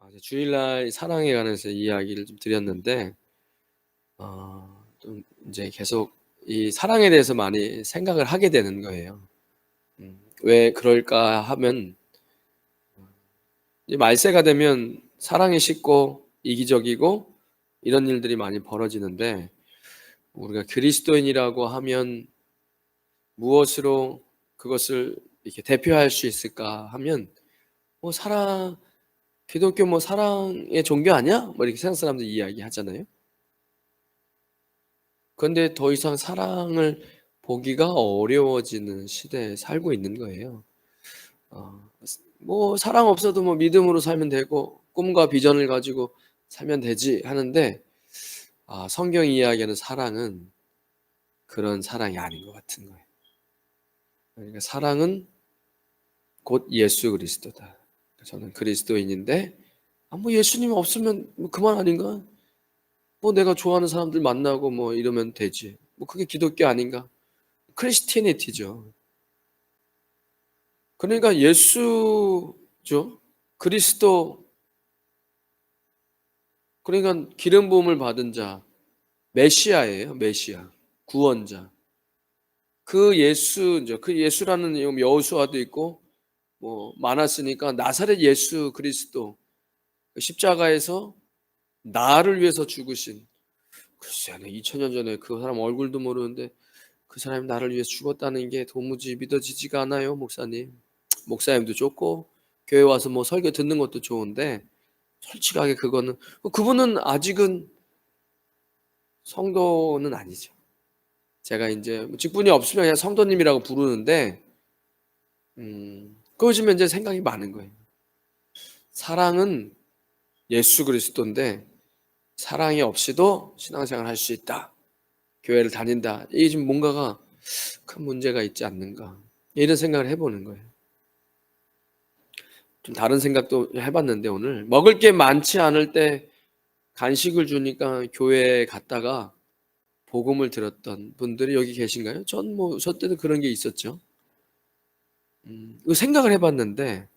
이제 주일날 사랑에 관해서 이야기를 좀 드렸는데, 좀 이제 계속 이 사랑에 대해서 많이 생각을 하게 되는 거예요. 왜 그럴까 하면, 이 말세가 되면 사랑이 식고 이기적이고 이런 일들이 많이 벌어지는데, 우리가 그리스도인이라고 하면 무엇으로 그것을 이렇게 대표할 수 있을까 하면, 뭐 기독교 뭐 사랑의 종교 아니야? 뭐 이렇게 세상 사람들 이야기 하잖아요. 그런데 더 이상 사랑을 보기가 어려워지는 시대에 살고 있는 거예요. 어, 뭐 사랑 없어도 뭐 믿음으로 살면 되고 꿈과 비전을 가지고 살면 되지 하는데, 성경이 이야기하는 사랑은 그런 사랑이 아닌 것 같은 거예요. 그러니까 사랑은 곧 예수 그리스도다. 저는 그리스도인인데, 뭐 예수님 없으면 뭐 그만 아닌가? 뭐 내가 좋아하는 사람들 만나고 뭐 이러면 되지. 뭐 그게 기독교 아닌가? 크리스티니티죠. 그러니까 예수죠. 그리스도, 그러니까 기름 부음을 받은 자, 메시아예요. 메시아, 구원자. 그 예수죠. 그 예수라는 여호수아도 있고 뭐 많았으니까 나사렛 예수 그리스도, 십자가에서 나를 위해서 죽으신, 글쎄 2000년 전에 그 사람 얼굴도 모르는데 그 사람이 나를 위해서 죽었다는 게 도무지 믿어지지가 않아요, 목사님. 목사님도 좋고 교회 와서 뭐 설교 듣는 것도 좋은데, 솔직하게 그분은 아직은 성도는 아니죠. 제가 이제 뭐 직분이 없으면 그냥 성도님이라고 부르는데, 그거 요즘에 이제 생각이 많은 거예요. 사랑은 예수 그리스도인데 사랑이 없이도 신앙생활 할 수 있다, 교회를 다닌다, 이게 지금 뭔가가 큰 문제가 있지 않는가, 이런 생각을 해보는 거예요. 좀 다른 생각도 해봤는데, 오늘 먹을 게 많지 않을 때 간식을 주니까 교회에 갔다가 복음을 들었던 분들이 여기 계신가요? 저 때도 그런 게 있었죠. 이거 생각을 해봤는데,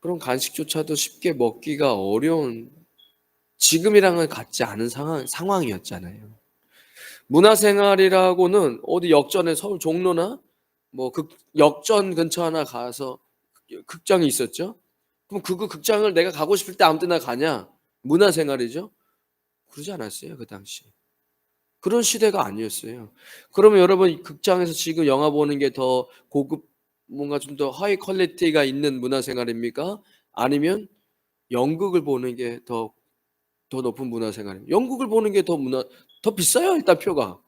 그런 간식조차도 쉽게 먹기가 어려운, 지금이랑은 같지 않은 상황이었잖아요. 문화생활이라고는 어디 역전에 서울 종로나 뭐 역전 근처 하나 가서 극장이 있었죠. 그럼 그 극장을 내가 가고 싶을 때 아무 때나 가냐? 문화생활이죠. 그러지 않았어요, 그 당시. 그런 시대가 아니었어요. 그러면 여러분, 극장에서 지금 영화 보는 게 더 고급, 뭔가 좀 더 하이 퀄리티가 있는 문화생활입니까? 아니면 연극을 보는 게 더 높은 문화생활입니까? 연극을 보는 게 더 비싸요, 일단 표가.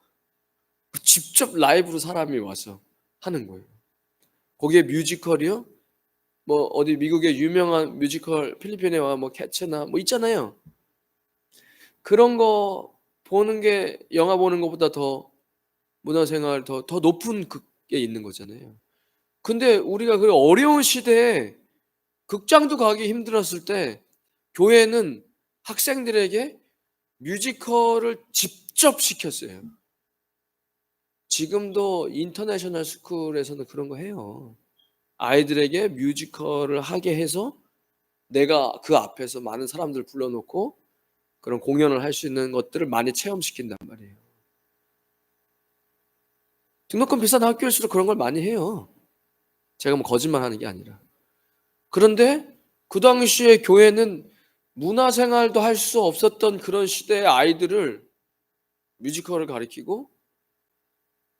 직접 라이브로 사람이 와서 하는 거예요. 거기에 뮤지컬이요? 뭐 어디 미국의 유명한 뮤지컬, 필리핀에 와 뭐 캐츠나 뭐 있잖아요. 그런 거 보는 게 영화 보는 것보다 더 문화생활 더 높은 그게 있는 거잖아요. 근데 우리가 그 어려운 시대에 극장도 가기 힘들었을 때 교회는 학생들에게 뮤지컬을 직접 시켰어요. 지금도 인터내셔널 스쿨에서는 그런 거 해요. 아이들에게 뮤지컬을 하게 해서 내가 그 앞에서 많은 사람들 불러놓고 그런 공연을 할 수 있는 것들을 많이 체험시킨단 말이에요. 등록금 비싼 학교일수록 그런 걸 많이 해요. 제가 뭐 거짓말하는 게 아니라. 그런데 그 당시에 교회는 문화생활도 할 수 없었던 그런 시대의 아이들을 뮤지컬을 가르치고,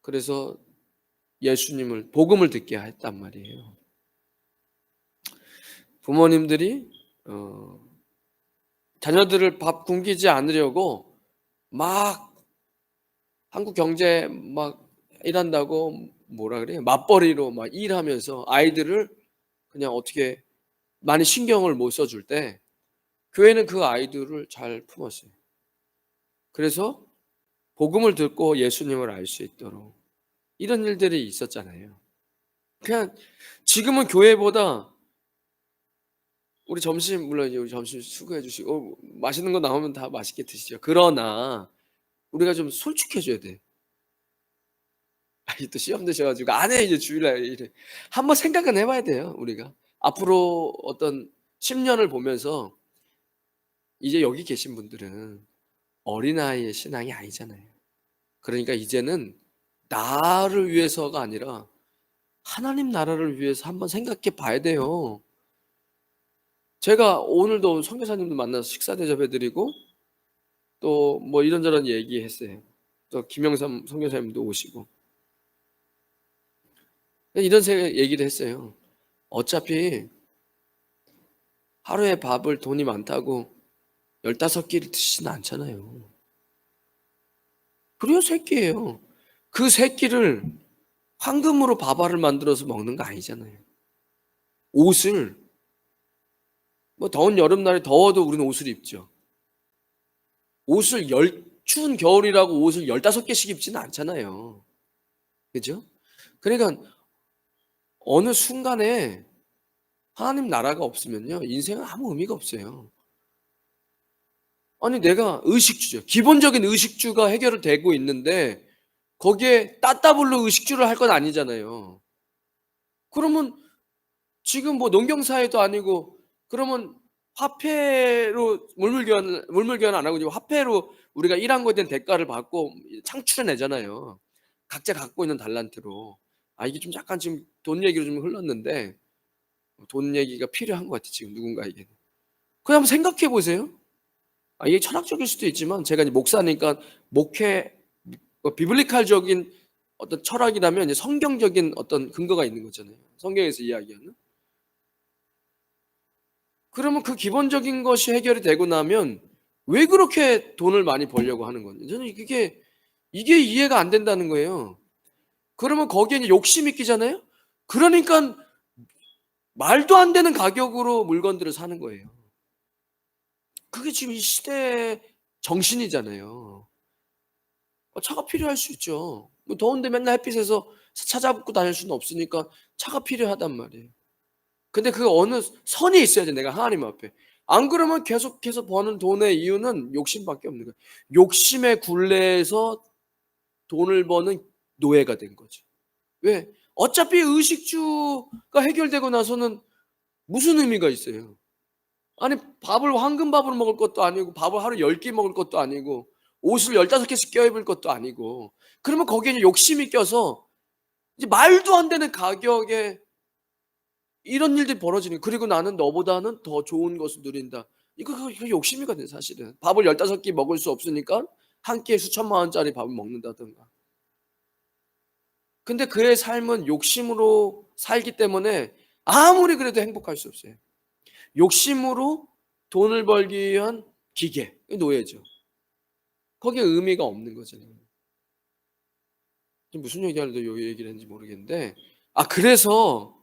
그래서 예수님을 복음을 듣게 했단 말이에요. 부모님들이 자녀들을 밥 굶기지 않으려고 막 한국 경제 막 일한다고, 뭐라 그래요? 맞벌이로 막 일하면서 아이들을 그냥 어떻게 많이 신경을 못 써줄 때 교회는 그 아이들을 잘 품었어요. 그래서 복음을 듣고 예수님을 알 수 있도록 이런 일들이 있었잖아요. 그냥 지금은 교회보다 우리 점심, 물론 이제 우리 점심 수고해 주시고 맛있는 거 나오면 다 맛있게 드시죠. 그러나 우리가 좀 솔직해져야 돼. 또 시험 되셔가지고 안 해, 이제 주일날 이래. 한번 생각은 해봐야 돼요, 우리가. 앞으로 어떤 10년을 보면서 이제 여기 계신 분들은 어린아이의 신앙이 아니잖아요. 그러니까 이제는 나를 위해서가 아니라 하나님 나라를 위해서 한번 생각해 봐야 돼요. 제가 오늘도 선교사님들 만나서 식사 대접해 드리고 또 뭐 이런저런 얘기했어요. 또 김영삼 선교사님도 오시고 이런 얘기를 했어요. 어차피 하루에 밥을 돈이 많다고 15끼를 드시진 않잖아요. 그래요, 3끼예요. 그 3끼를 황금으로 밥알을 만들어서 먹는 거 아니잖아요. 옷을 뭐 더운 여름날에 더워도 우리는 옷을 입죠. 옷을 추운 겨울이라고 옷을 15개씩 입지는 않잖아요. 그죠? 그러니까 어느 순간에 하나님 나라가 없으면요, 인생은 아무 의미가 없어요. 아니 내가 의식주죠. 기본적인 의식주가 해결되고 있는데 거기에 따따블로 의식주를 할 건 아니잖아요. 그러면 지금 뭐 농경사회도 아니고 그러면 화폐로 물물교환 안 하고 이제 화폐로 우리가 일한 거에 대한 대가를 받고 창출해 내잖아요. 각자 갖고 있는 달란트로. 아 이게 좀 약간 지금 돈 얘기로 좀 흘렀는데 돈 얘기가 필요한 것 같아요, 지금 누군가에게는. 그냥 한번 생각해 보세요. 아 이게 철학적일 수도 있지만 제가 이제 목사니까 목회 비블리칼적인 어떤 철학이라면 이제 성경적인 어떤 근거가 있는 거잖아요. 성경에서 이야기하는. 그러면 그 기본적인 것이 해결이 되고 나면 왜 그렇게 돈을 많이 벌려고 하는 건지 저는 이게 이해가 안 된다는 거예요. 그러면 거기에 이제 욕심이 끼잖아요. 그러니까 말도 안 되는 가격으로 물건들을 사는 거예요. 그게 지금 이 시대의 정신이잖아요. 차가 필요할 수 있죠. 뭐 더운데 맨날 햇빛에서 차 잡고 다닐 수는 없으니까 차가 필요하단 말이에요. 근데 그 어느 선이 있어야죠, 내가 하나님 앞에. 안 그러면 계속해서 버는 돈의 이유는 욕심밖에 없는 거예요. 욕심의 굴레에서 돈을 버는 노예가 된 거죠. 왜? 어차피 의식주가 해결되고 나서는 무슨 의미가 있어요? 아니 밥을 황금밥으로 먹을 것도 아니고 밥을 하루에 10끼 먹을 것도 아니고 옷을 15개씩 껴입을 것도 아니고 그러면 거기에 이제 욕심이 껴서 이제 말도 안 되는 가격에 이런 일들이 벌어지는 그리고 나는 너보다는 더 좋은 것을 누린다. 이거 욕심이거든요, 사실은. 밥을 15끼 먹을 수 없으니까 한 끼에 수천만 원짜리 밥을 먹는다든가. 근데 그의 삶은 욕심으로 살기 때문에 아무리 그래도 행복할 수 없어요. 욕심으로 돈을 벌기 위한 기계, 노예죠. 거기에 의미가 없는 거잖아요. 지금 무슨 얘기하려고 요 얘기를 했는지 모르겠는데 그래서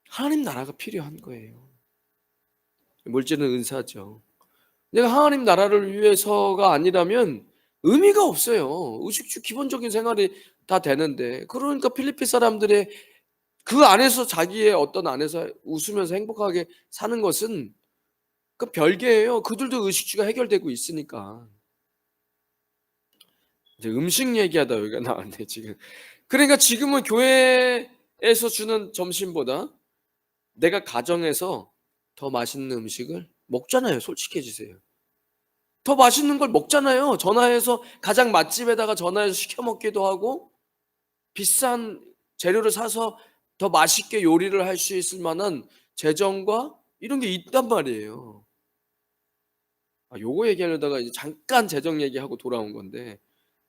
하나님 나라가 필요한 거예요. 물질은 은사죠. 내가 하나님 나라를 위해서가 아니라면 의미가 없어요. 의식주 기본적인 생활이 다 되는데 그러니까 필리핀 사람들의 그 안에서 자기의 어떤 안에서 웃으면서 행복하게 사는 것은 그 별개예요. 그들도 의식주가 해결되고 있으니까. 이제 음식 얘기하다 여기가 나왔네 지금. 그러니까 지금은 교회에서 주는 점심보다 내가 가정에서 더 맛있는 음식을 먹잖아요. 솔직해지세요. 더 맛있는 걸 먹잖아요. 전화해서 가장 맛집에다가 전화해서 시켜 먹기도 하고 비싼 재료를 사서 더 맛있게 요리를 할 수 있을 만한 재정과 이런 게 있단 말이에요. 요거 얘기하려다가 이제 잠깐 재정 얘기하고 돌아온 건데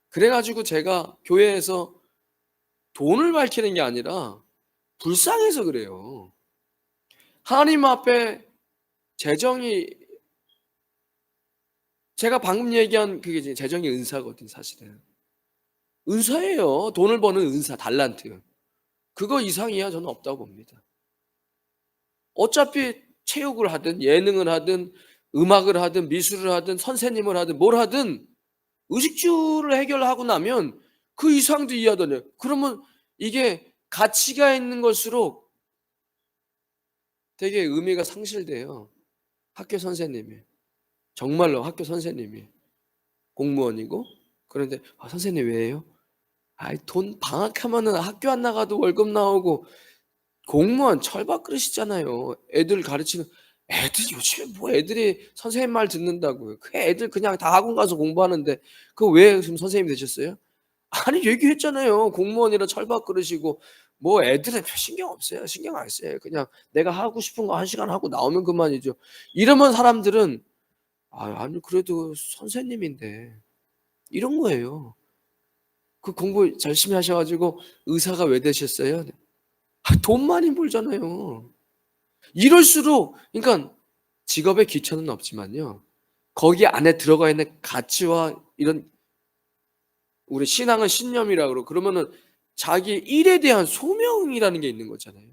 그래 가지고 제가 교회에서 돈을 밝히는 게 아니라 불쌍해서 그래요. 하나님 앞에 재정이 제가 방금 얘기한 그게 이제 재정의 은사거든 사실은. 은사예요. 돈을 버는 은사, 달란트. 그거 이상이야 저는 없다고 봅니다. 어차피 체육을 하든 예능을 하든 음악을 하든 미술을 하든 선생님을 하든 뭘 하든 의식주를 해결하고 나면 그 이상도 이하더냐. 그러면 이게 가치가 있는 것일수록 되게 의미가 상실돼요. 학교 선생님이. 정말로 학교 선생님이. 공무원이고 그런데 선생님 왜요? 돈 방학하면은 학교 안 나가도 월급 나오고 공무원 철밥그릇이잖아요. 애들 가르치는 애들이 요즘에 뭐 애들이 선생님 말 듣는다고요. 그 애들 그냥 다 학원 가서 공부하는데 그 왜 지금 선생님이 되셨어요? 아니 얘기했잖아요. 공무원이라 철밥그릇이고 뭐 애들은 별 신경 없어요. 신경 안 써요. 그냥 내가 하고 싶은 거 1 시간 하고 나오면 그만이죠. 이러면 사람들은 '아 아니 그래도 선생님인데.' 이런 거예요. 그 공부 열심히 하셔 가지고 의사가 왜 되셨어요? 돈 많이 벌잖아요. 이럴수록 그러니까 직업의 귀천은 없지만요. 거기 안에 들어가 있는 가치와 이런 우리 신앙은 신념이라 그러고 그러면은 자기 일에 대한 소명이라는 게 있는 거잖아요.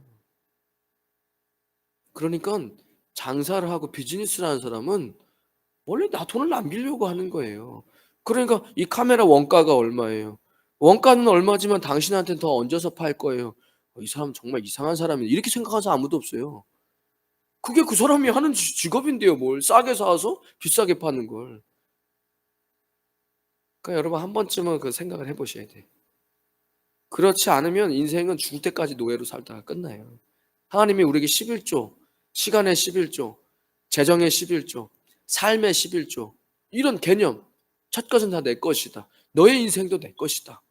그러니깐 장사를 하고 비즈니스를 하는 사람은 원래 나 돈을 남기려고 하는 거예요. 그러니까 이 카메라 원가가 얼마예요? 원가는 얼마지만 당신한테는 더 얹어서 팔 거예요. '이 사람 정말 이상한 사람이네.' 이렇게 생각하는 사람 아무도 없어요. 그게 그 사람이 하는 직업인데요 뭘. 싸게 사서 비싸게 파는 걸. 그러니까 여러분 한 번쯤은 그 생각을 해 보셔야 돼요. 그렇지 않으면 인생은 죽을 때까지 노예로 살다가 끝나요. 하나님이 우리에게 11조, 시간의 11조, 재정의 11조, 삶의 11조 이런 개념 첫 것은 다 내 것이다. 너의 인생도 내 것이다.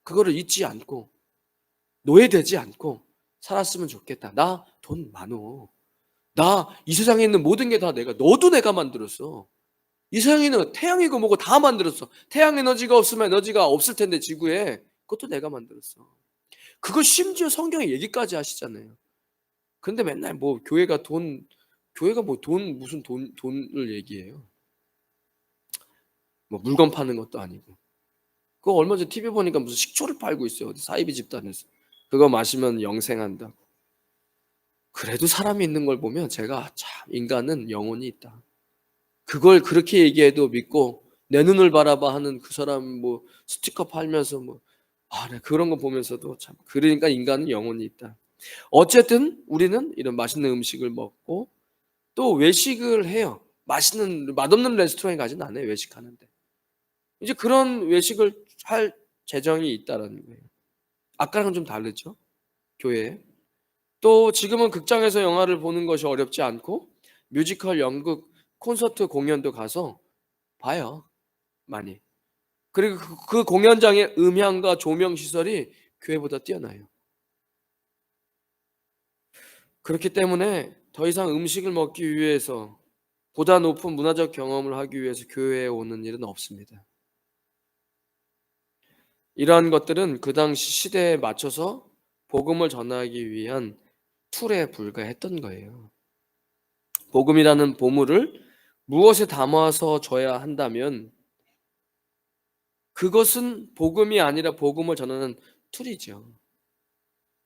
그거를 잊지 않고 노예되지 않고 살았으면 좋겠다. 나 돈 많어. 나 이 세상에 있는 모든 게 다 내가 너도 내가 만들었어. 이 세상에는 태양이고 뭐고 다 만들었어. 태양 에너지가 없으면 에너지가 없을 텐데 지구에 그것도 내가 만들었어. 그거 심지어 성경에 얘기까지 하시잖아요. 근데 맨날 뭐 교회가 뭐 돈 무슨 돈을 얘기해요. 뭐 물건 파는 것도 아니고. 그거 얼마 전에 TV 보니까 무슨 식초를 팔고 있어요. 어디 사이비 집단에서. 그거 마시면 영생한다고. 그래도 사람이 있는 걸 보면 제가 '참 인간은 영혼이 있다.' 그걸 그렇게 얘기해도 믿고 '내 눈을 바라봐.' 하는 그 사람 뭐 스티커 팔면서 뭐 네 그런 거 보면서도 참 그러니까 '인간은 영혼이 있다.' 어쨌든 우리는 이런 맛있는 음식을 먹고 또 외식을 해요. 맛없는 레스토랑에 가지는 않아요, 외식하는데. 이제 그런 외식을 할 재정이 있다라는 거예요. 아까랑은 좀 다르죠, 교회에. 또 지금은 극장에서 영화를 보는 것이 어렵지 않고 뮤지컬, 연극, 콘서트 공연도 가서 봐요, 많이. 그리고 그 공연장의 음향과 조명 시설이 교회보다 뛰어나요. 그렇기 때문에 더 이상 음식을 먹기 위해서 보다 높은 문화적 경험을 하기 위해서 교회에 오는 일은 없습니다. 이러한 것들은 그 당시 시대에 맞춰서 복음을 전하기 위한 툴에 불과했던 거예요. 복음이라는 보물을 무엇에 담아서 줘야 한다면 그것은 복음이 아니라 복음을 전하는 툴이죠.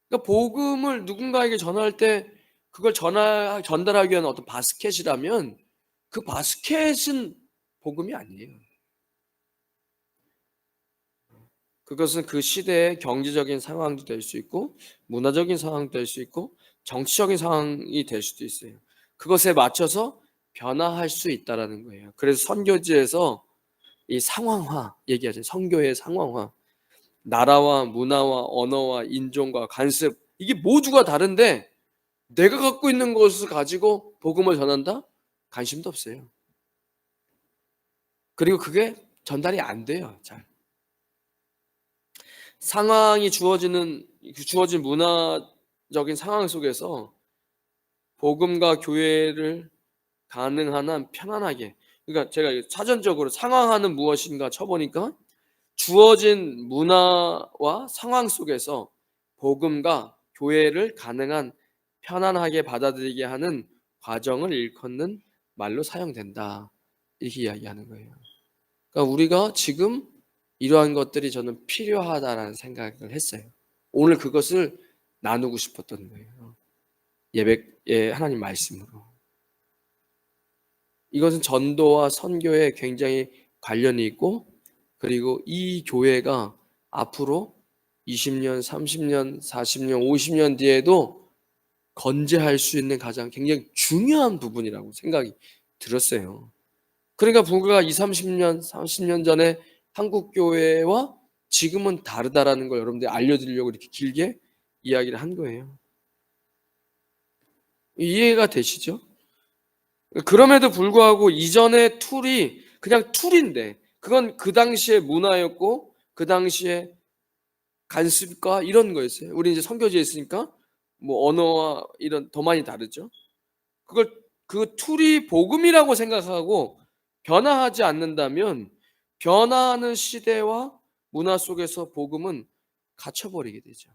그러니까 복음을 누군가에게 전할 때 그걸 전달하기 위한 어떤 바스켓이라면 그 바스켓은 복음이 아니에요. 그것은 그 시대의 경제적인 상황도 될 수 있고 문화적인 상황도 될 수 있고 정치적인 상황이 될 수도 있어요. 그것에 맞춰서 변화할 수 있다라는 거예요. 그래서 선교지에서 이 상황화 얘기하죠. 선교의 상황화. 나라와 문화와 언어와 인종과 관습 이게 모두가 다른데 내가 갖고 있는 것을 가지고 복음을 전한다? 관심도 없어요. 그리고 그게 전달이 안 돼요, 잘. 상황이 주어진 문화적인 상황 속에서 복음과 교회를 가능한 한 편안하게 그러니까 제가 사전적으로 상황화는 무엇인가 쳐 보니까 주어진 문화와 상황 속에서 복음과 교회를 가능한 편안하게 받아들이게 하는 과정을 일컫는 말로 사용된다. 이렇게 이야기하는 거예요. 그러니까 우리가 지금 이러한 것들이 저는 필요하다라는 생각을 했어요. 오늘 그것을 나누고 싶었던 거예요. 예배의 하나님 말씀으로. 이것은 전도와 선교에 굉장히 관련이 있고 그리고 이 교회가 앞으로 20년, 30년, 40년, 50년 뒤에도 건재할 수 있는 가장 굉장히 중요한 부분이라고 생각이 들었어요. 그러니까 불과 20-30년, 30년 전에 한국 교회와 지금은 다르다라는 걸 여러분들이 알려드리려고 이렇게 길게 이야기를 한 거예요. 이해가 되시죠? 그럼에도 불구하고 이전의 툴이 그냥 툴인데 그건 그 당시의 문화였고 그 당시에 관습과 이런 거였어요. 우리 이제 선교지에 있으니까 뭐 언어와 이런 더 많이 다르죠. 그걸 그 툴이 복음이라고 생각하고 변화하지 않는다면 변화하는 시대와 문화 속에서 복음은 갇혀버리게 되죠.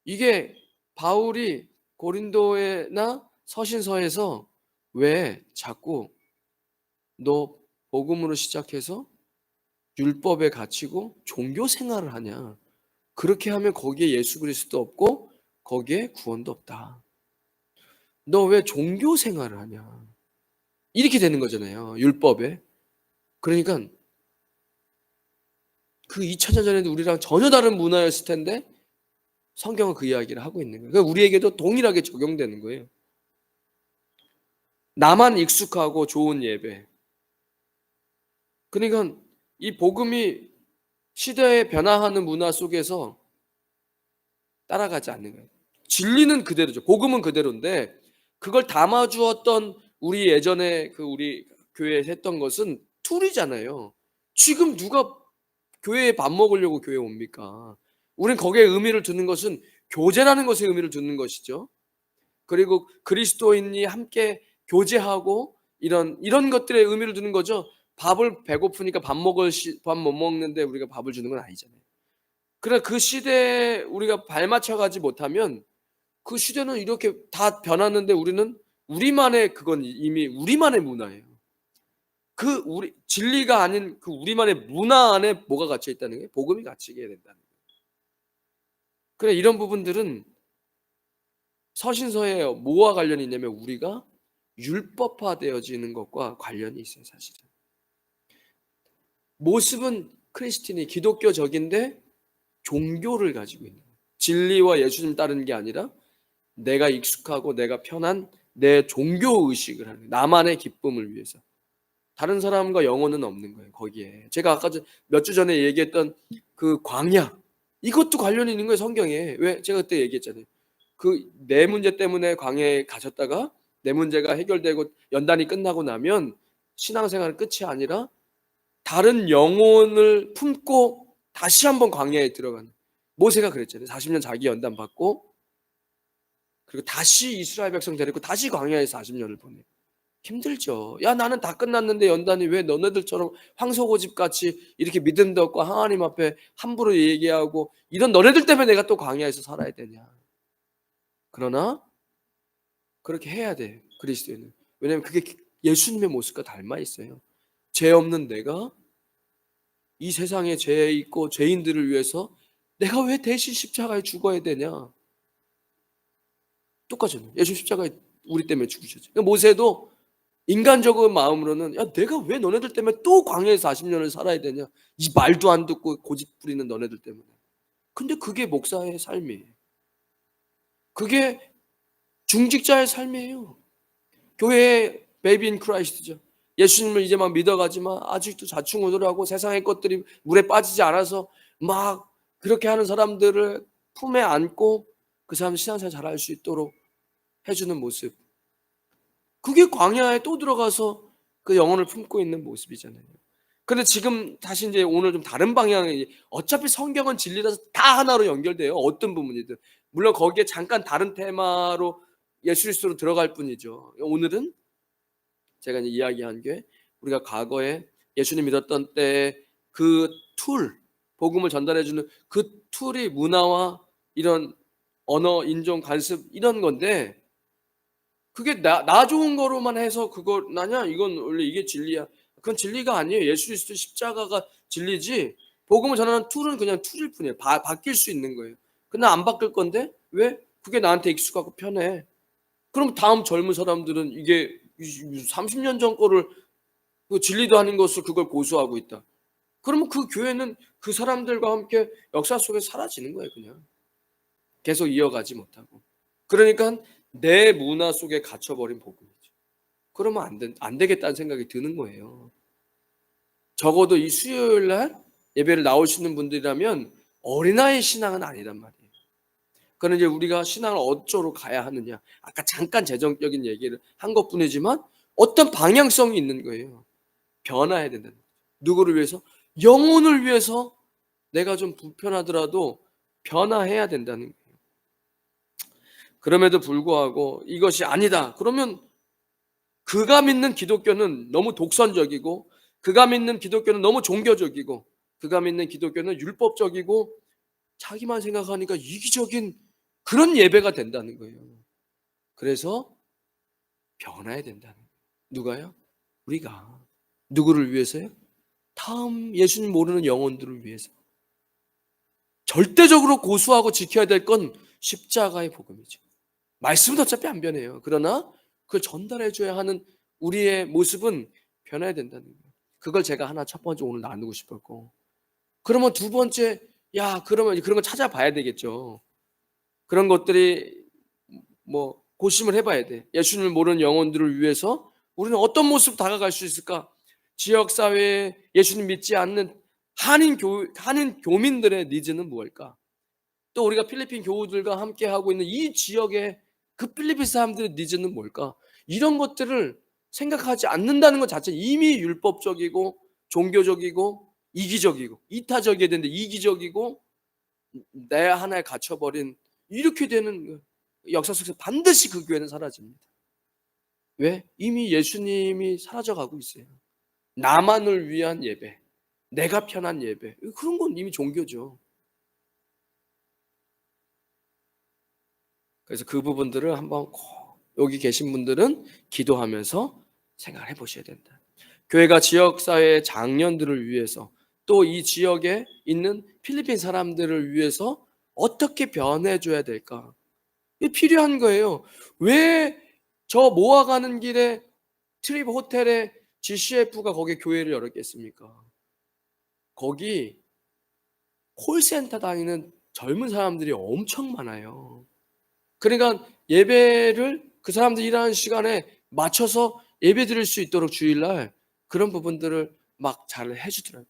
이게 바울이 고린도에나 서신서에서 왜 자꾸 너 복음으로 시작해서 율법에 갇히고 종교 생활을 하냐? 그렇게 하면 거기에 예수 그리스도 없고 거기에 구원도 없다. 너 왜 종교 생활을 하냐? 이렇게 되는 거잖아요. 율법에. 그러니까 그 2000년 전에도 우리랑 전혀 다른 문화였을 텐데 성경은 그 이야기를 하고 있는 거예요. 그러니까 우리에게도 동일하게 적용되는 거예요. 나만 익숙하고 좋은 예배. 그러니까 이 복음이 시대에 변화하는 문화 속에서 따라가지 않는 거예요. 진리는 그대로죠. 복음은 그대로인데 그걸 담아주었던 우리 예전에 그 우리 교회에서 했던 것은 툴이잖아요. 지금 누가 교회에 밥 먹으려고 교회에 옵니까? 우린 거기에 의미를 두는 것은 교제라는 것에 의미를 두는 것이죠. 그리고 그리스도인이 함께 교제하고 이런 것들에 의미를 두는 거죠. 밥을 배고프니까 밥 못 먹는데 우리가 밥을 주는 건 아니잖아요. 그러나 그 시대에 우리가 발맞춰 가지 못하면 그 시대는 이렇게 다 변했는데 우리는 우리만의 그건 이미 우리만의 문화예요. 그 우리 진리가 아닌 그 우리만의 문화 안에 뭐가 갇혀 있다는 게 복음이 갇히게 된다는 거예요. 그래 이런 부분들은 서신서에 뭐와 관련이 있냐면 우리가 율법화되어지는 것과 관련이 있어요, 사실은. 모습은 크리스티니 기독교적인데 종교를 가지고 있는 거예요. 진리와 예수님 따르는 게 아니라 내가 익숙하고 내가 편한 내 종교 의식을 하는 거예요. 나만의 기쁨을 위해서. 다른 사람과 영혼은 없는 거예요, 거기에. 제가 아까 몇 주 전에 얘기했던 그 광야 이것도 관련이 있는 거예요, 성경에. 왜? 제가 그때 얘기했잖아요. 그 내 문제 때문에 광야에 가셨다가 내 문제가 해결되고 연단이 끝나고 나면 신앙생활은 끝이 아니라 다른 영혼을 품고 다시 한번 광야에 들어가는 모세가 그랬잖아요. 40년 자기 연단 받고 그리고 다시 이스라엘 백성 데리고 다시 광야에 40년을 보내요. 힘들죠. 야 나는 다 끝났는데 연단이 왜 너네들처럼 황소고집 같이 이렇게 믿음도 없고 하나님 앞에 함부로 얘기하고 이런 너네들 때문에 내가 또 광야에서 살아야 되냐. 그러나 그렇게 해야 돼 그리스도인은. 왜냐하면 그게 예수님의 모습과 닮아 있어요. 죄 없는 내가 이 세상에 죄 있고 죄인들을 위해서 내가 왜 대신 십자가에 죽어야 되냐. 똑같잖아요. 예수 십자가에 우리 때문에 죽으셨죠. 그러니까 모세도 인간적인 마음으로는 야 내가 왜 너네들 때문에 또 광야에서 40년을 살아야 되냐. 이 말도 안 듣고 고집 부리는 너네들 때문에. 근데 그게 목사의 삶이에요. 그게 중직자의 삶이에요. 교회의 베이비 인 크라이스트죠. 예수님을 이제 막 믿어가지만 아직도 자충우돌하고 세상의 것들이 물에 빠지지 않아서 막 그렇게 하는 사람들을 품에 안고 그 사람 신앙생활 잘할 수 있도록 해주는 모습. 그게 광야에 또 들어가서 그 영혼을 품고 있는 모습이잖아요. 근데 지금 다시 이제 오늘 좀 다른 방향이 어차피 성경은 진리라서 다 하나로 연결돼요. 어떤 부분이든. 물론 거기에 잠깐 다른 테마로 예수 그리스도로 들어갈 뿐이죠. 오늘은 제가 이제 이야기한 게 우리가 과거에 예수님 믿었던 때의 그 툴, 복음을 전달해 주는 그 툴이 문화와 이런 언어, 인종, 관습 이런 건데 그게 나 좋은 거로만 해서 그거 나냐? 이건 원래 이게 진리야. 그건 진리가 아니에요. 예수 그리스도 십자가가 진리지. 복음을 전하는 툴은 그냥 툴일 뿐이에요. 바뀔 수 있는 거예요. 근데 안 바뀔 건데 왜? 그게 나한테 익숙하고 편해. 그럼 다음 젊은 사람들은 이게 30년 전 거를 그 진리도 아닌 것을 그걸 고수하고 있다. 그러면 그 교회는 그 사람들과 함께 역사 속에 사라지는 거예요, 그냥. 계속 이어가지 못하고. 그러니까 내 문화 속에 갇혀버린 복음이죠. 그러면 안 되겠다는 생각이 드는 거예요. 적어도 이 수요일 날 예배를 나오시는 분들이라면 어린아이 신앙은 아니란 말이에요. 그는 이제 우리가 신앙을 어쩌로 가야 하느냐. 아까 잠깐 재정적인 얘기를 한 것뿐이지만 어떤 방향성이 있는 거예요. 변화해야 된다는 거죠. 누구를 위해서? 영혼을 위해서 내가 좀 불편하더라도 변화해야 된다는 거예요. 그럼에도 불구하고 이것이 아니다. 그러면 그가 믿는 기독교는 너무 독선적이고, 그가 믿는 기독교는 너무 종교적이고, 그가 믿는 기독교는 율법적이고 자기만 생각하니까 이기적인 그런 예배가 된다는 거예요. 그래서 변화해야 된다는 거예요. 누가요? 우리가. 누구를 위해서요? 다음 예수님 모르는 영혼들을 위해서. 절대적으로 고수하고 지켜야 될 건 십자가의 복음이죠. 말씀은 어차피 안 변해요. 그러나 그걸 전달해 줘야 하는 우리의 모습은 변해야 된다는 거예요. 그걸 제가 하나 첫 번째 오늘 나누고 싶었고, 그러면 두 번째, 그러면 그런 거 찾아봐야 되겠죠. 그런 것들이 뭐 고심을 해봐야 돼. 예수님을 모르는 영혼들을 위해서 우리는 어떤 모습 다가갈 수 있을까? 지역 사회에 예수님 믿지 않는 한인 교민들의 니즈는 무엇일까? 또 우리가 필리핀 교우들과 함께 하고 있는 이 지역의 그 필리핀 사람들의 니즈는 뭘까? 이런 것들을 생각하지 않는다는 것 자체 이미 율법적이고 종교적이고 이기적이고 이타적이어야 되는데 이기적이고 내 하나에 갇혀버린 이렇게 되는 역사 속에서 반드시 그 교회는 사라집니다. 왜? 이미 예수님이 사라져가고 있어요. 나만을 위한 예배, 내가 편한 예배, 그런 건 이미 종교죠. 그래서 그 부분들을 한번 여기 계신 분들은 기도하면서 생각해 보셔야 된다. 교회가 지역사회의 장년들을 위해서 또 이 지역에 있는 필리핀 사람들을 위해서 어떻게 변해줘야 될까? 이게 필요한 거예요. 왜 저 모아가는 길에 트립 호텔에 GCF가 거기에 교회를 열었겠습니까? 거기 콜센터 다니는 젊은 사람들이 엄청 많아요. 그러니까 예배를 그 사람들 일하는 시간에 맞춰서 예배 드릴 수 있도록 주일날 그런 부분들을 막 잘 해주더라고요.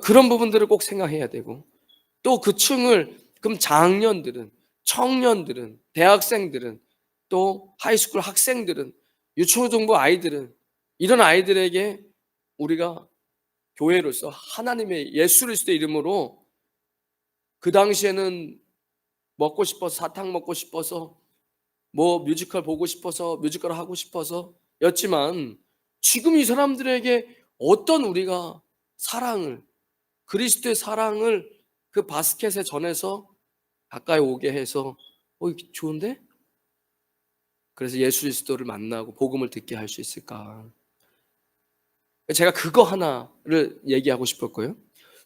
그런 부분들을 꼭 생각해야 되고, 또 그 층을, 그럼 장년들은, 청년들은, 대학생들은, 또 하이스쿨 학생들은, 유초등부 아이들은, 이런 아이들에게 우리가 교회로서 하나님의 예수 그리스도의 이름으로, 그 당시에는 먹고 싶어서, 사탕 먹고 싶어서, 뭐 뮤지컬 보고 싶어서, 뮤지컬 하고 싶어서 였지만, 지금 이 사람들에게 어떤 우리가 사랑을, 그리스도의 사랑을 그 바스켓에 전해서 가까이 오게 해서 좋은데? 그래서 예수 그리스도를 만나고 복음을 듣게 할 수 있을까? 제가 그거 하나를 얘기하고 싶었고요.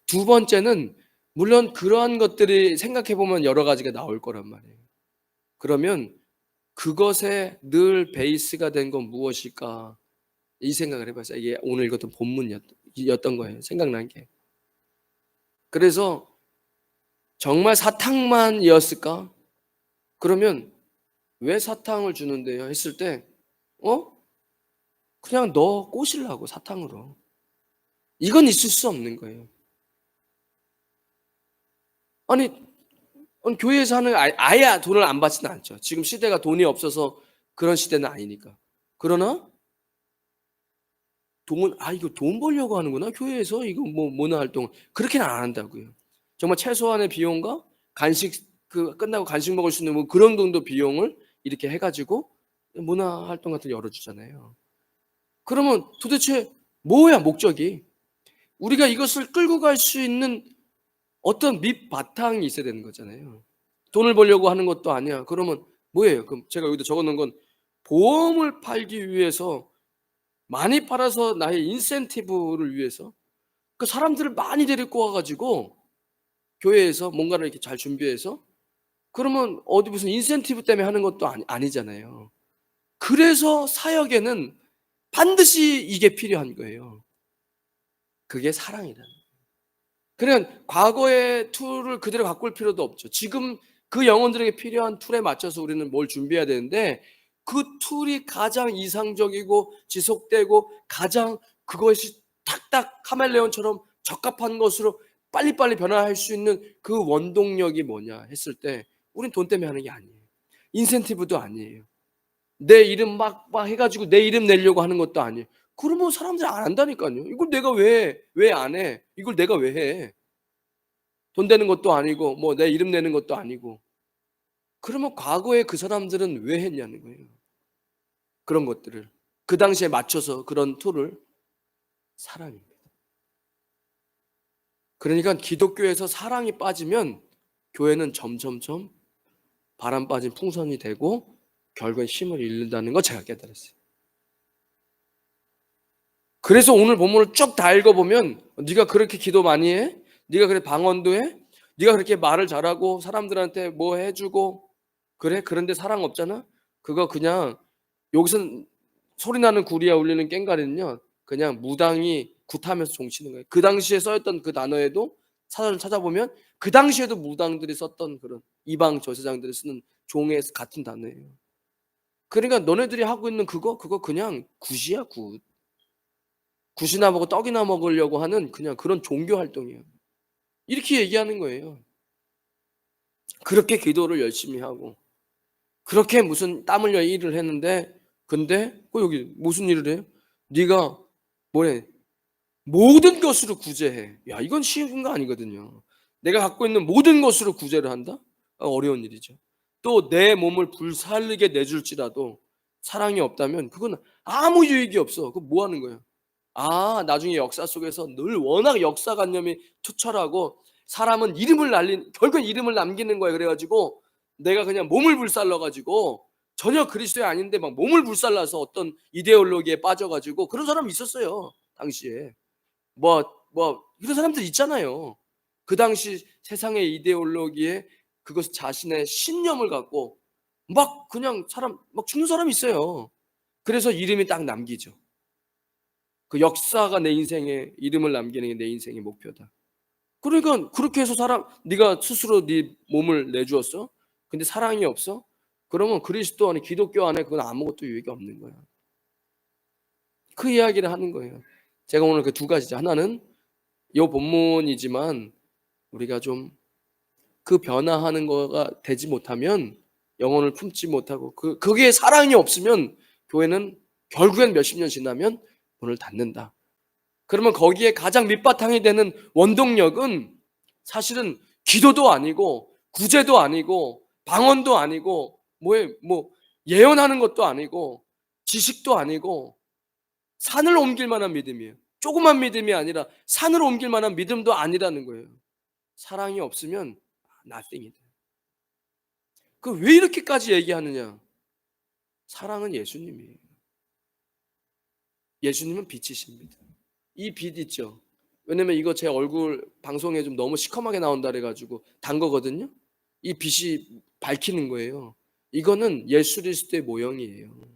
두 번째는 물론 그러한 것들이 생각해 보면 여러 가지가 나올 거란 말이에요. 그러면 그것에 늘 베이스가 된 건 무엇일까? 이 생각을 해봤어요. 이게 오늘 읽었던 본문이었던 거예요. 생각난 게. 그래서 정말 사탕만이었을까? 그러면 왜 사탕을 주는데요? 했을 때, 그냥 너 꼬시려고 사탕으로. 이건 있을 수 없는 거예요. 아니, 교회에서 하는 아예 돈을 안 받지는 않죠. 지금 시대가 돈이 없어서 그런 시대는 아니니까. 그러나 이거 돈 벌려고 하는구나. 교회에서 이거 뭐 문화 활동 그렇게는 안 한다고요. 정말 최소한의 비용과 간식 끝나고 간식 먹을 수 있는 뭐 그런 정도 비용을 이렇게 해가지고 문화 활동 같은 거 열어주잖아요. 그러면 도대체 뭐야 목적이? 우리가 이것을 끌고 갈 수 있는 어떤 밑바탕이 있어야 되는 거잖아요. 돈을 벌려고 하는 것도 아니야. 그러면 뭐예요? 그럼 제가 여기다 적어놓은 건 보험을 팔기 위해서 많이 팔아서 나의 인센티브를 위해서 그 사람들을 많이 데리고 와가지고 교회에서 뭔가를 이렇게 잘 준비해서 그러면 어디 무슨 인센티브 때문에 하는 것도 아니잖아요. 그래서 사역에는 반드시 이게 필요한 거예요. 그게 사랑이다. 그냥 과거의 툴을 그대로 갖고 올 필요도 없죠. 지금 그 영혼들에게 필요한 툴에 맞춰서 우리는 뭘 준비해야 되는데 그 툴이 가장 이상적이고 지속되고 가장 그것이 탁탁 카멜레온처럼 적합한 것으로 빨리빨리 변화할 수 있는 그 원동력이 뭐냐 했을 때 우린 돈 때문에 하는 게 아니에요. 인센티브도 아니에요. 내 이름 막 해 가지고 내 이름 내려고 하는 것도 아니에요. 그러면 사람들이 안 한다니까요. 이걸 내가 왜 안 해? 이걸 내가 왜 해? 돈 되는 것도 아니고 뭐 내 이름 내는 것도 아니고. 그러면 과거에 그 사람들은 왜 했냐는 거예요. 그런 것들을. 그 당시에 맞춰서 그런 툴을 사랑입니다. 그러니까 기독교에서 사랑이 빠지면 교회는 점점점 바람 빠진 풍선이 되고 결국엔 힘을 잃는다는 거 제가 깨달았어요. 그래서 오늘 본문을 쭉 다 읽어보면 네가 그렇게 기도 많이 해? 네가 그렇게 방언도 해? 네가 그렇게 말을 잘하고 사람들한테 뭐 해주고 그래? 그런데 사랑 없잖아? 그거 그냥 여기서 소리나는 구리야 울리는 꽹과리는요 그냥 무당이 굿하면서 종치는 거예요. 그 당시에 써있던 그 단어에도 사전을 찾아보면 그 당시에도 무당들이 썼던 그런 이방 제사장들이 쓰는 종의 같은 단어예요. 그러니까 너네들이 하고 있는 그거 그냥 굿이야 굿. 굿이나 먹고 떡이나 먹으려고 하는 그냥 그런 종교 활동이에요. 이렇게 얘기하는 거예요. 그렇게 기도를 열심히 하고 그렇게 무슨 땀 흘려 일을 했는데 근데 여기 무슨 일을 해요? 네가 뭐래 모든 것으로 구제해. 야 이건 쉬운 거 아니거든요. 내가 갖고 있는 모든 것으로 구제를 한다? 어려운 일이죠. 또 내 몸을 불살르게 내줄지라도 사랑이 없다면 그건 아무 유익이 없어. 그거 뭐 하는 거야? 나중에 역사 속에서 늘 워낙 역사관념이 투철하고 사람은 이름을 결국엔 이름을 남기는 거야. 그래가지고 내가 그냥 몸을 불살라가지고 전혀 그리스도의 아닌데 막 몸을 불살라서 어떤 이데올로기에 빠져가지고 그런 사람이 있었어요. 당시에. 이런 사람들 있잖아요. 그 당시 세상의 이데올로기에 그것 자신의 신념을 갖고 막 그냥 막 죽는 사람이 있어요. 그래서 이름이 딱 남기죠. 그 역사가 내 인생에 이름을 남기는 게 내 인생의 목표다. 그러니까 그렇게 해서 네가 스스로 네 몸을 내주었어? 근데 사랑이 없어? 그러면 그리스도 안에 기독교 안에 그건 아무것도 유익이 없는 거야. 그 이야기를 하는 거예요. 제가 오늘 그 두 가지죠. 하나는 이 본문이지만 우리가 좀 그 변화하는 거가 되지 못하면 영혼을 품지 못하고 거기에 사랑이 없으면 교회는 결국엔 몇십 년 지나면 문을 닫는다. 그러면 거기에 가장 밑바탕이 되는 원동력은 사실은 기도도 아니고 구제도 아니고 방언도 아니고 예언하는 것도 아니고 지식도 아니고 산을 옮길 만한 믿음이에요. 조그만 믿음이 아니라 산을 옮길 만한 믿음도 아니라는 거예요. 사랑이 없으면 nothing이다. 왜 이렇게까지 얘기하느냐? 사랑은 예수님이에요. 예수님은 빛이십니다. 이 빛 있죠. 왜냐면 이거 제 얼굴 방송에 좀 너무 시커멓게 나온다 그래가지고 단 거거든요. 이 빛이 밝히는 거예요. 이거는 예수 그리스도의 모형이에요.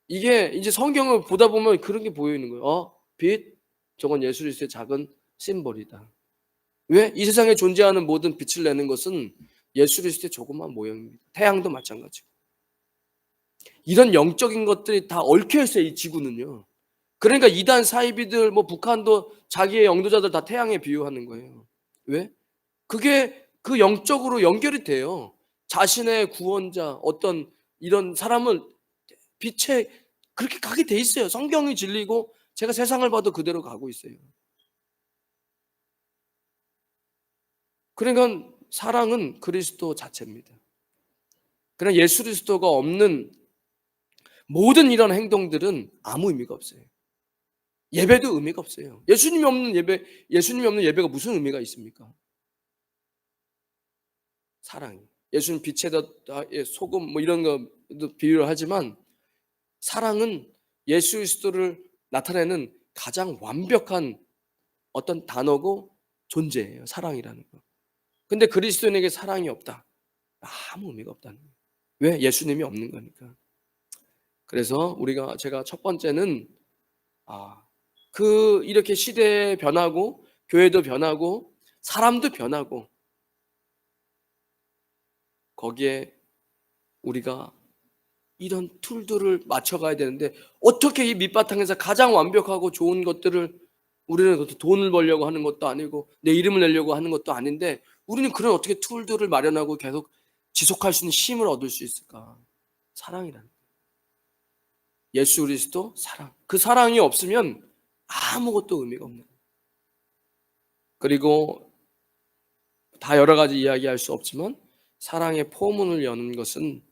이게 이제 성경을 보다 보면 그런 게 보이는 거예요. 빛, 저건 예수 그리스도의 작은 심벌이다. 왜? 이 세상에 존재하는 모든 빛을 내는 것은 예수 그리스도의 조그만 모형입니다. 태양도 마찬가지고. 이런 영적인 것들이 다 얽혀 있어요, 이 지구는요. 그러니까 이단 사이비들 북한도 자기의 영도자들 다 태양에 비유하는 거예요. 왜? 그게 그 영적으로 연결이 돼요. 자신의 구원자 어떤 이런 사람을 빛에 그렇게 가게 돼 있어요. 성경이 진리고 제가 세상을 봐도 그대로 가고 있어요. 그러니까 사랑은 그리스도 자체입니다. 그러나 예수 그리스도가 없는 모든 이런 행동들은 아무 의미가 없어요. 예배도 의미가 없어요. 예수님이 없는 예배가 무슨 의미가 있습니까? 사랑이. 예수님 빛에다 소금 이런 거도 비유를 하지만 사랑은 예수 그리스도를 나타내는 가장 완벽한 어떤 단어고 존재예요. 사랑이라는 거. 근데 그리스도인에게 사랑이 없다. 아무 의미가 없다는 거예요. 왜? 예수님이 없는 거니까. 그래서 제가 첫 번째는 이렇게 시대 변하고 교회도 변하고 사람도 변하고 거기에 우리가 이런 툴들을 맞춰가야 되는데 어떻게 이 밑바탕에서 가장 완벽하고 좋은 것들을 우리는 그것도 돈을 벌려고 하는 것도 아니고 내 이름을 내려고 하는 것도 아닌데 우리는 그런 어떻게 툴들을 마련하고 계속 지속할 수 있는 힘을 얻을 수 있을까? 사랑이라는 거예요. 예수 그리스도 사랑. 그 사랑이 없으면 아무것도 의미가 없는 거예요. 그리고 다 여러 가지 이야기할 수 없지만 사랑의 포문을 여는 것은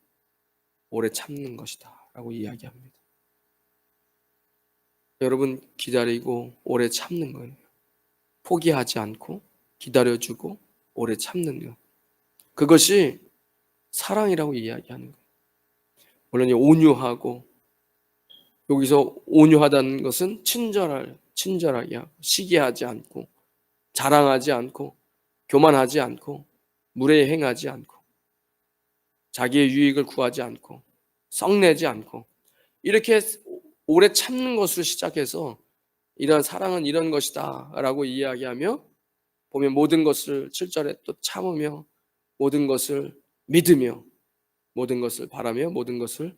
오래 참는 것이다 라고 이야기합니다. 여러분 기다리고 오래 참는 거예요. 포기하지 않고 기다려주고 오래 참는 것. 그것이 사랑이라고 이야기하는 거예요. 물론 온유하고 여기서 온유하다는 것은 친절하게 하고 시기하지 않고 자랑하지 않고 교만하지 않고 무례히 행하지 않고 자기의 유익을 구하지 않고 썩내지 않고 이렇게 오래 참는 것으로 시작해서 이런 사랑은 이런 것이다 라고 이야기하며 보면 모든 것을 7절에 또 참으며 모든 것을 믿으며 모든 것을 바라며 모든 것을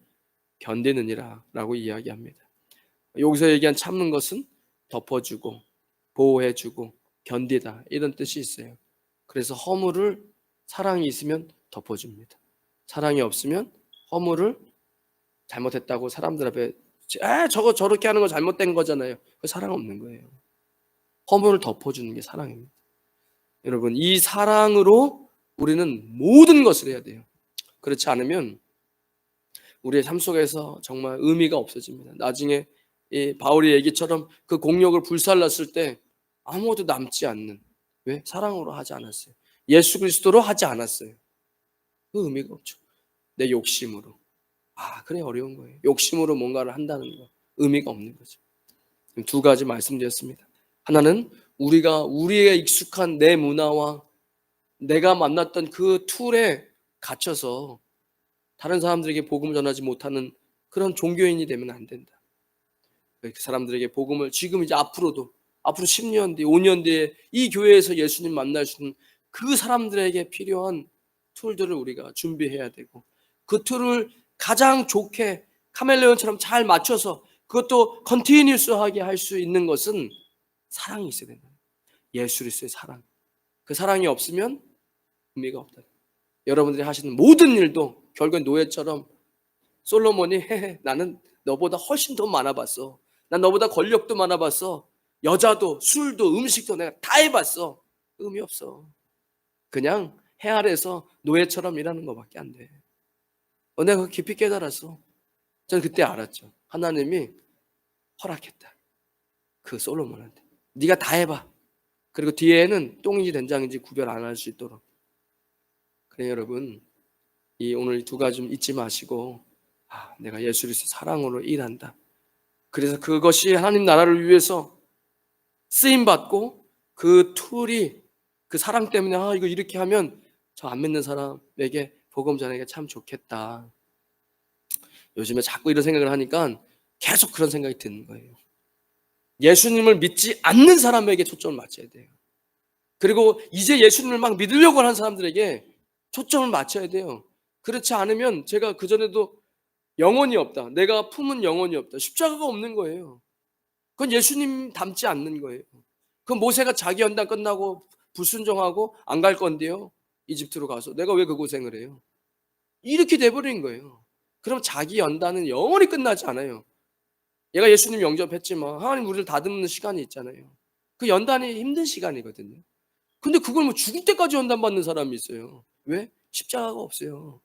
견디느니라 라고 이야기합니다. 여기서 얘기한 참는 것은 덮어주고 보호해주고 견디다 이런 뜻이 있어요. 그래서 허물을 사랑이 있으면 덮어줍니다. 사랑이 없으면 허물을 잘못했다고 사람들 앞에 저거 저렇게 하는 거 잘못된 거잖아요. 그 사랑 없는 거예요. 허물을 덮어주는 게 사랑입니다. 여러분 이 사랑으로 우리는 모든 것을 해야 돼요. 그렇지 않으면 우리의 삶 속에서 정말 의미가 없어집니다. 나중에 이 바울의 얘기처럼 그 공력을 불살랐을 때 아무것도 남지 않는, 왜? 사랑으로 하지 않았어요. 예수 그리스도로 하지 않았어요. 그 의미가 없죠. 내 욕심으로. 그래 어려운 거예요. 욕심으로 뭔가를 한다는 거 의미가 없는 거죠. 두 가지 말씀드렸습니다. 하나는 우리가 우리의 익숙한 내 문화와 내가 만났던 그 툴에 갇혀서 다른 사람들에게 복음을 전하지 못하는 그런 종교인이 되면 안 된다. 그 사람들에게 복음을 지금 이제 앞으로 10년 뒤, 5년 뒤에 이 교회에서 예수님 만날 수 있는 그 사람들에게 필요한 툴들을 우리가 준비해야 되고 그 툴을 가장 좋게 카멜레온처럼 잘 맞춰서 그것도 컨티뉴스하게 할 수 있는 것은 사랑이 있어야 된다. 예수 그리스도의 사랑. 그 사랑이 없으면 의미가 없다. 여러분들이 하시는 모든 일도 결국엔 노예처럼 솔로몬이 나는 너보다 훨씬 더 많아봤어. 난 너보다 권력도 많아봤어. 여자도 술도 음식도 내가 다 해봤어. 의미 없어. 그냥 해 아래에서 노예처럼 일하는 것밖에 안 돼. 내가 깊이 깨달았어. 저는 그때 알았죠. 하나님이 허락했다. 그 솔로몬한테. 네가 다 해봐. 그리고 뒤에는 똥인지 된장인지 구별 안 할 수 있도록. 그래 여러분 이 오늘 두 가지 좀 잊지 마시고 내가 예수 그리스도 사랑으로 일한다. 그래서 그것이 하나님 나라를 위해서 쓰임받고 그 툴이 그 사랑 때문에 이거 이렇게 하면 저 안 믿는 사람에게 복음 전하기가 참 좋겠다. 요즘에 자꾸 이런 생각을 하니까 계속 그런 생각이 드는 거예요. 예수님을 믿지 않는 사람에게 초점을 맞춰야 돼요. 그리고 이제 예수님을 막 믿으려고 하는 사람들에게 초점을 맞춰야 돼요. 그렇지 않으면 제가 그전에도 영혼이 없다. 내가 품은 영혼이 없다. 십자가가 없는 거예요. 그건 예수님 닮지 않는 거예요. 그 모세가 자기 연단 끝나고 불순종하고 안 갈 건데요. 이집트로 가서 내가 왜 그 고생을 해요? 이렇게 돼버린 거예요. 그럼 자기 연단은 영원히 끝나지 않아요. 얘가 예수님 영접했지만 하나님 우리를 다듬는 시간이 있잖아요. 그 연단이 힘든 시간이거든요. 근데 그걸 뭐 죽을 때까지 연단받는 사람이 있어요. 왜? 십자가가 없어요.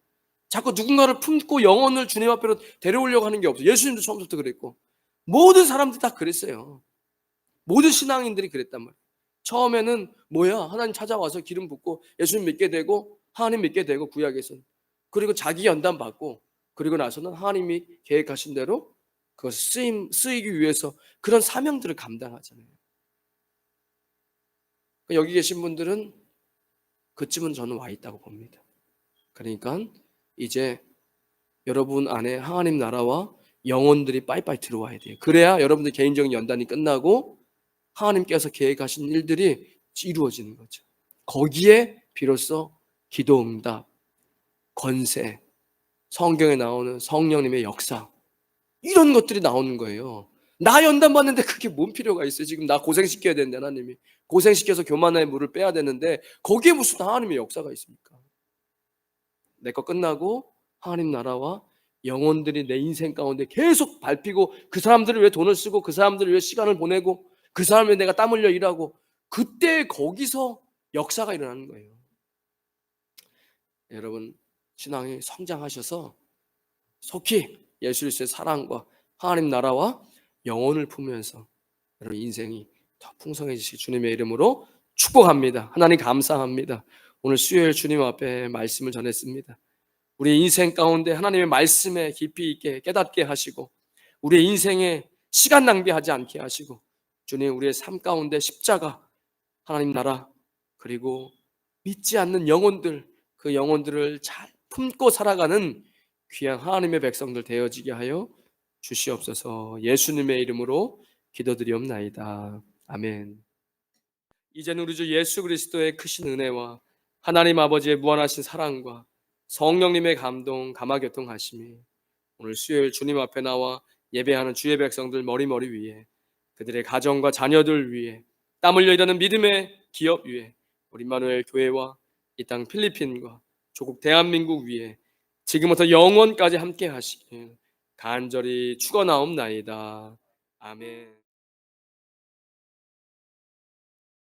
자꾸 누군가를 품고 영혼을 주님 앞으로 데려오려고 하는 게 없어요. 예수님도 처음부터 그랬고 모든 사람들이 다 그랬어요. 모든 신앙인들이 그랬단 말이에요. 처음에는 뭐야? 하나님 찾아와서 기름 붓고 예수님 믿게 되고 하나님 믿게 되고 구약에서는 그리고 자기 연단 받고 그리고 나서는 하나님이 계획하신 대로 그것을 쓰이기 위해서 그런 사명들을 감당하잖아요. 여기 계신 분들은 그쯤은 저는 와 있다고 봅니다. 그러니까 이제 여러분 안에 하나님 나라와 영혼들이 빠이빠이 들어와야 돼요. 그래야 여러분들 개인적인 연단이 끝나고 하나님께서 계획하신 일들이 이루어지는 거죠. 거기에 비로소 기도 응답, 권세, 성경에 나오는 성령님의 역사 이런 것들이 나오는 거예요. 나 연단 받는데 그게 뭔 필요가 있어요. 지금 나 고생시켜야 되는데 하나님이. 고생시켜서 교만의 물을 빼야 되는데 거기에 무슨 하나님의 역사가 있습니까? 내 거 끝나고 하나님 나라와 영혼들이 내 인생 가운데 계속 밟히고 그 사람들을 위해 돈을 쓰고 그 사람들을 위해 시간을 보내고 그 사람을 위해 내가 땀 흘려 일하고 그때 거기서 역사가 일어나는 거예요. 여러분 신앙이 성장하셔서 속히 예수 그리스도의 사랑과 하나님 나라와 영혼을 품으면서 여러분 인생이 더 풍성해지시기 주님의 이름으로 축복합니다. 하나님 감사합니다. 오늘 수요일 주님 앞에 말씀을 전했습니다. 우리 인생 가운데 하나님의 말씀에 깊이 있게 깨닫게 하시고 우리의 인생에 시간 낭비하지 않게 하시고 주님 우리의 삶 가운데 십자가 하나님 나라 그리고 믿지 않는 영혼들 그 영혼들을 잘 품고 살아가는 귀한 하나님의 백성들 되어지게 하여 주시옵소서. 예수님의 이름으로 기도드리옵나이다. 아멘. 이제는 우리 주 예수 그리스도의 크신 은혜와 하나님 아버지의 무한하신 사랑과 성령님의 감동 감화교통하심이 오늘 수요일 주님 앞에 나와 예배하는 주의 백성들 머리 위에 그들의 가정과 자녀들 위에 땀 흘려 일하는 믿음의 기업 위에 우리 임마누엘 교회와 이 땅 필리핀과 조국 대한민국 위에 지금부터 영원까지 함께 하시길 간절히 축원하옵나이다. 아멘.